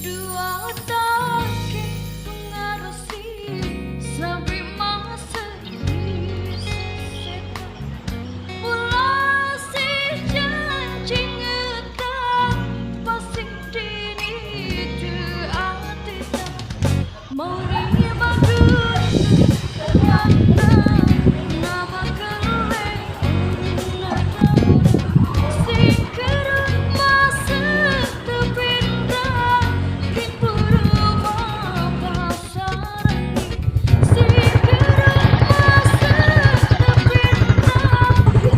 Dua kaki mengarasi sampai masa ini sesekat ulah si janji ngetak pasing dini tu atita mau ni bagus kata nama kelek si kerut masa terpindah di rumah pasarani si kerut masa terpindah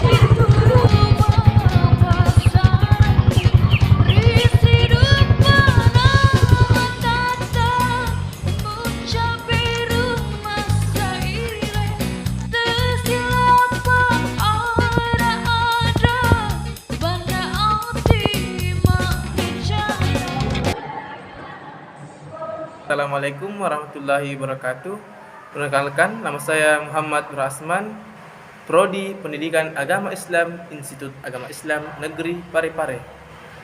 di rumah pasarani isi rupana tata mencapai rumah saire tersilapa ada banda ati mak bicara. Assalamualaikum warahmatullahi wabarakatuh. Perkenalkan, nama saya Muhammad Nur Asman, Prodi Pendidikan Agama Islam, Institut Agama Islam Negeri Parepare.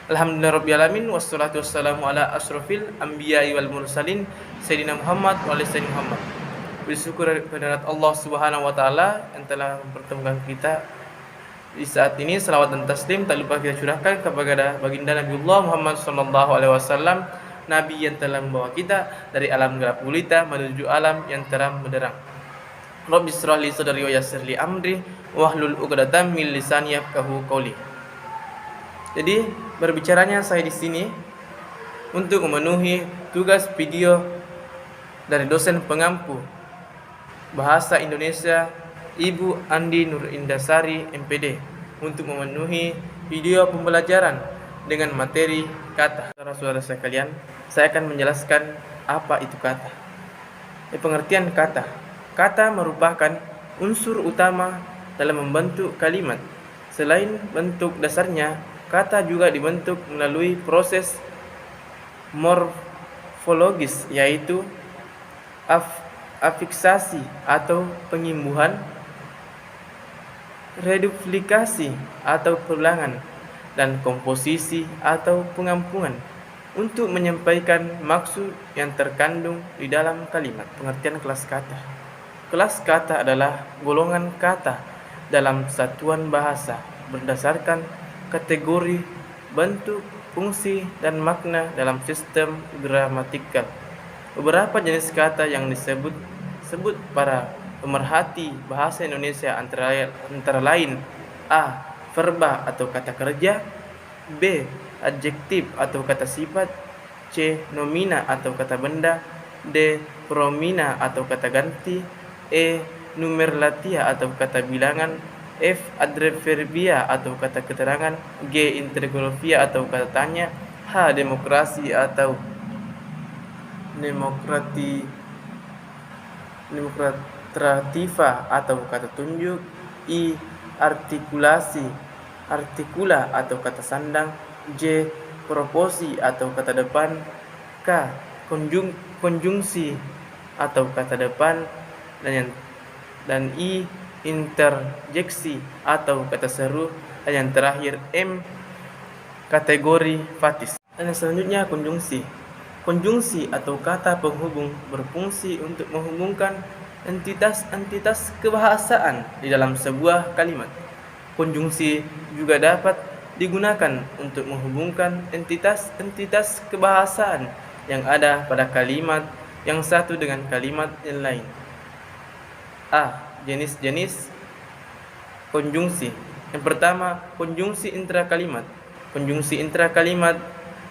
Alhamdulillahirrabbilalamin, wassalatu wassalamu ala asrofil anbiya'i wal mursalin Sayyidina Muhammad wa ala Sayyidina Muhammad. Bersyukur kepada Allah Subhanahu wa Ta'ala yang telah mempertemukan kita di saat ini. Salawat dan taslim tak lupa kita curahkan kepada baginda Nabiullah Muhammad sallallahu alaihi wasallam, Nabi yang telah membawa kita dari alam gelap gulita menuju alam yang terang benderang. Rabbi shrah li sadri wa yassir li amri wahlul 'uqdatam min lisani yafqahu qawli. Jadi berbicaranya saya di sini untuk memenuhi tugas video dari dosen pengampu Bahasa Indonesia Ibu Andi Nur Indasari MPD untuk memenuhi video pembelajaran dengan materi kata. Saudara-saudara sekalian, saya akan menjelaskan apa itu kata. Pengertian kata. Kata merupakan unsur utama dalam membentuk kalimat. Selain bentuk dasarnya, kata juga dibentuk melalui proses morfologis, yaitu afiksasi atau pengimbuhan, reduplikasi atau perulangan, dan komposisi atau pengampungan untuk menyampaikan maksud yang terkandung di dalam kalimat. Pengertian kelas kata. Kelas kata adalah golongan kata dalam satuan bahasa berdasarkan kategori, bentuk, fungsi, dan makna dalam sistem gramatikal. Beberapa jenis kata yang disebut para pemerhati bahasa Indonesia antara lain: A. Verba atau kata kerja, B. Adjektif atau kata sifat, C. Nomina atau kata benda, D. Promina atau kata ganti, E. Numerlatia atau kata bilangan, F. Adverbia atau kata keterangan, G. Interrogativa atau kata tanya, H. Demokrasi atau demokrativa atau kata tunjuk, I. Artikula atau kata sandang, J. Proposi atau kata depan, K. Konjungsi atau kata depan, dan I. Interjeksi atau kata seru, dan yang terakhir M. Kategori fatis. Dan yang selanjutnya konjungsi. Konjungsi atau kata penghubung berfungsi untuk menghubungkan entitas-entitas kebahasaan di dalam sebuah kalimat. Konjungsi juga dapat digunakan untuk menghubungkan entitas-entitas kebahasaan yang ada pada kalimat yang satu dengan kalimat yang lain. A. Jenis-jenis konjungsi. Yang pertama, konjungsi intrakalimat. Konjungsi intrakalimat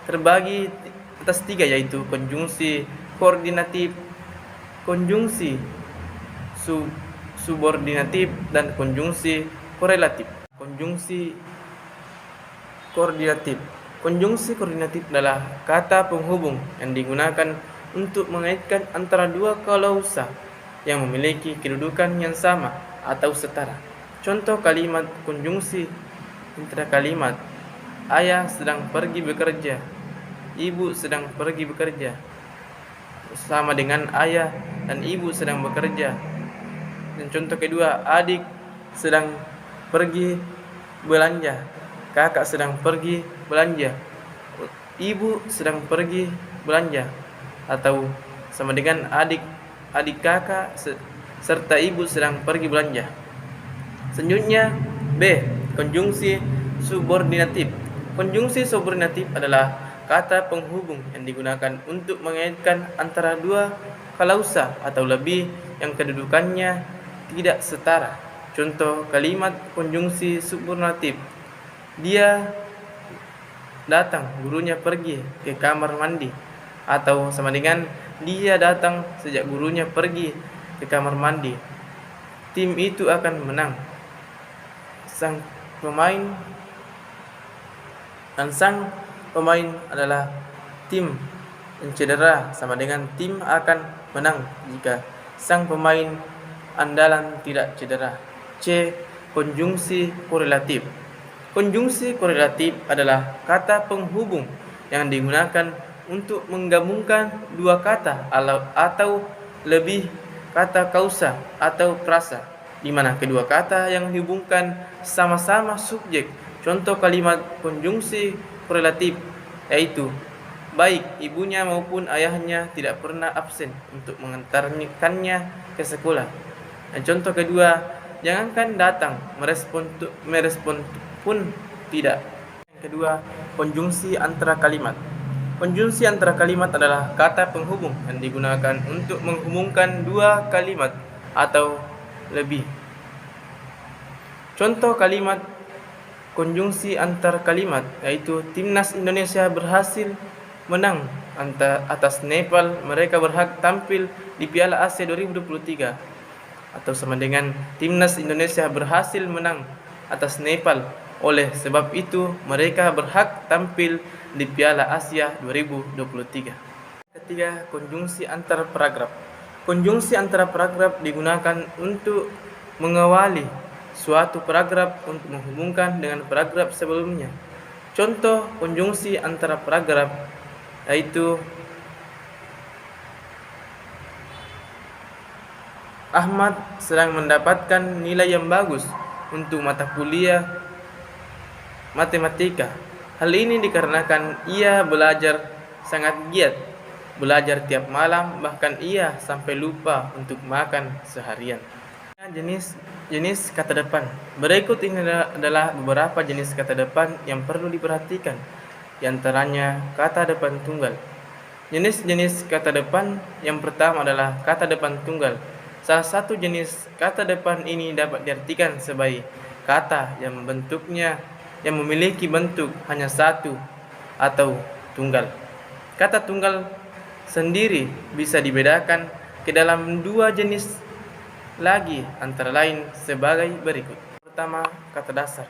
terbagi atas 3, yaitu konjungsi koordinatif, konjungsi subordinatif, dan konjungsi korelatif. Konjungsi koordinatif. Konjungsi koordinatif adalah kata penghubung yang digunakan untuk mengaitkan antara dua klausa yang memiliki kedudukan yang sama atau setara. Contoh kalimat konjungsi intrakalimat: ayah sedang pergi bekerja, ibu sedang pergi bekerja, sama dengan ayah dan ibu sedang bekerja. Dan contoh kedua, adik sedang pergi belanja, kakak sedang pergi belanja. ibu sedang pergi belanja, atau sama dengan adik kakak serta ibu sedang pergi belanja. Selanjutnya B. Konjungsi subordinatif. Konjungsi subordinatif adalah kata penghubung yang digunakan untuk mengaitkan antara dua klausa atau lebih yang kedudukannya tidak setara. Contoh kalimat konjungsi subordinatif: dia datang, gurunya pergi ke kamar mandi, atau sama dengan dia datang sejak gurunya pergi ke kamar mandi. Tim itu akan menang. Sang pemain adalah tim yang cedera, sama dengan tim akan menang jika sang pemain andalan tidak cedera. C. Konjungsi korelatif. Konjungsi korelatif adalah kata penghubung yang digunakan untuk menggabungkan dua kata atau lebih kata kausa atau prasa, di mana kedua kata yang dihubungkan sama-sama subjek. Contoh kalimat konjungsi korelatif yaitu: baik ibunya maupun ayahnya tidak pernah absen untuk mengantarkannya ke sekolah. Dan contoh kedua, jangankan datang, merespon pun tidak. Yang kedua, konjungsi antara kalimat. Konjungsi antara kalimat adalah kata penghubung yang digunakan untuk menghubungkan dua kalimat atau lebih. Contoh kalimat konjungsi antar kalimat yaitu: Timnas Indonesia berhasil menang atas Nepal, mereka berhak tampil di Piala Asia 2023. Atau sama dengan Timnas Indonesia berhasil menang atas Nepal, oleh sebab itu mereka berhak tampil di Piala Asia 2023. Ketiga, konjungsi antar paragraf. Konjungsi antara paragraf digunakan untuk mengawali suatu paragraf untuk menghubungkan dengan paragraf sebelumnya. Contoh konjungsi antara paragraf yaitu: Ahmad sedang mendapatkan nilai yang bagus untuk mata kuliah matematika. Hal ini dikarenakan ia belajar sangat giat, belajar tiap malam, bahkan ia sampai lupa untuk makan seharian. Jenis kata depan. Berikut ini adalah beberapa jenis kata depan yang perlu diperhatikan. Di antaranya kata depan tunggal. Jenis-jenis kata depan yang pertama adalah kata depan tunggal. Salah satu jenis kata depan ini dapat diartikan sebagai kata yang memiliki bentuk hanya satu atau tunggal. Kata tunggal sendiri bisa dibedakan ke dalam dua jenis lagi, antara lain sebagai berikut. Pertama, kata dasar.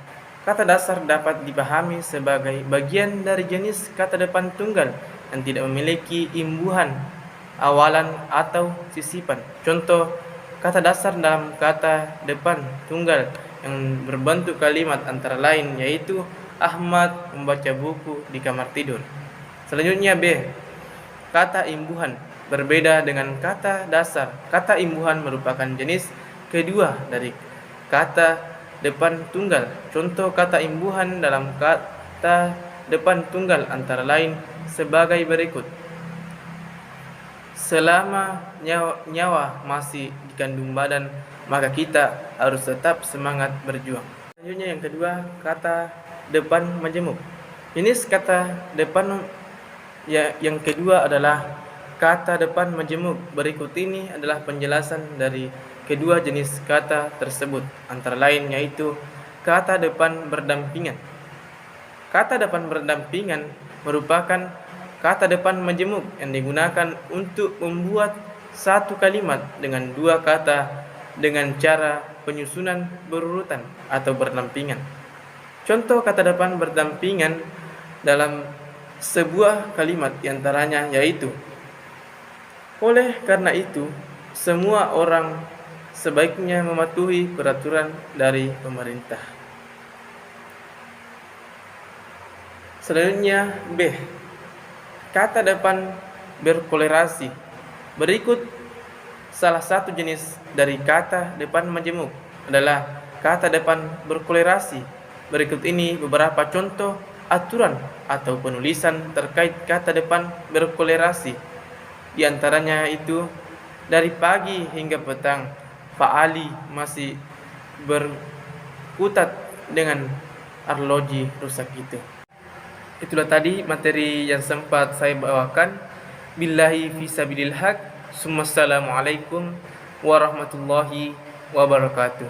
Kata dasar dapat dipahami sebagai bagian dari jenis kata depan tunggal yang tidak memiliki imbuhan, awalan, atau sisipan. Contoh kata dasar dalam kata depan tunggal yang berbentuk kalimat antara lain yaitu: Ahmad membaca buku di kamar tidur. Selanjutnya B. Kata imbuhan. Berbeda dengan kata dasar, kata imbuhan merupakan jenis kedua dari kata depan tunggal. Contoh kata imbuhan dalam kata depan tunggal antara lain sebagai berikut: selama nyawa masih dikandung badan, maka kita harus tetap semangat berjuang. Selanjutnya yang kedua, kata depan majemuk. Jenis kata depan yang kedua adalah kata depan majemuk. Berikut ini adalah penjelasan dari kedua jenis kata tersebut, antara lain yaitu kata depan berdampingan. Kata depan berdampingan merupakan kata depan majemuk yang digunakan untuk membuat satu kalimat dengan dua kata dengan cara penyusunan berurutan atau berdampingan. Contoh kata depan berdampingan dalam sebuah kalimat diantaranya yaitu: oleh karena itu, semua orang sebaiknya mematuhi peraturan dari pemerintah. Selanjutnya B. Kata depan berkolerasi. Berikut salah satu jenis dari kata depan majemuk adalah kata depan berkolerasi. Berikut ini beberapa contoh aturan atau penulisan terkait kata depan berkolerasi. Di antaranya itu, dari pagi hingga petang, Pak Ali masih berkutat dengan arloji rusak itu. Itulah tadi materi yang sempat saya bawakan. Billahi fisabilil haq. Assalamualaikum warahmatullahi wabarakatuh.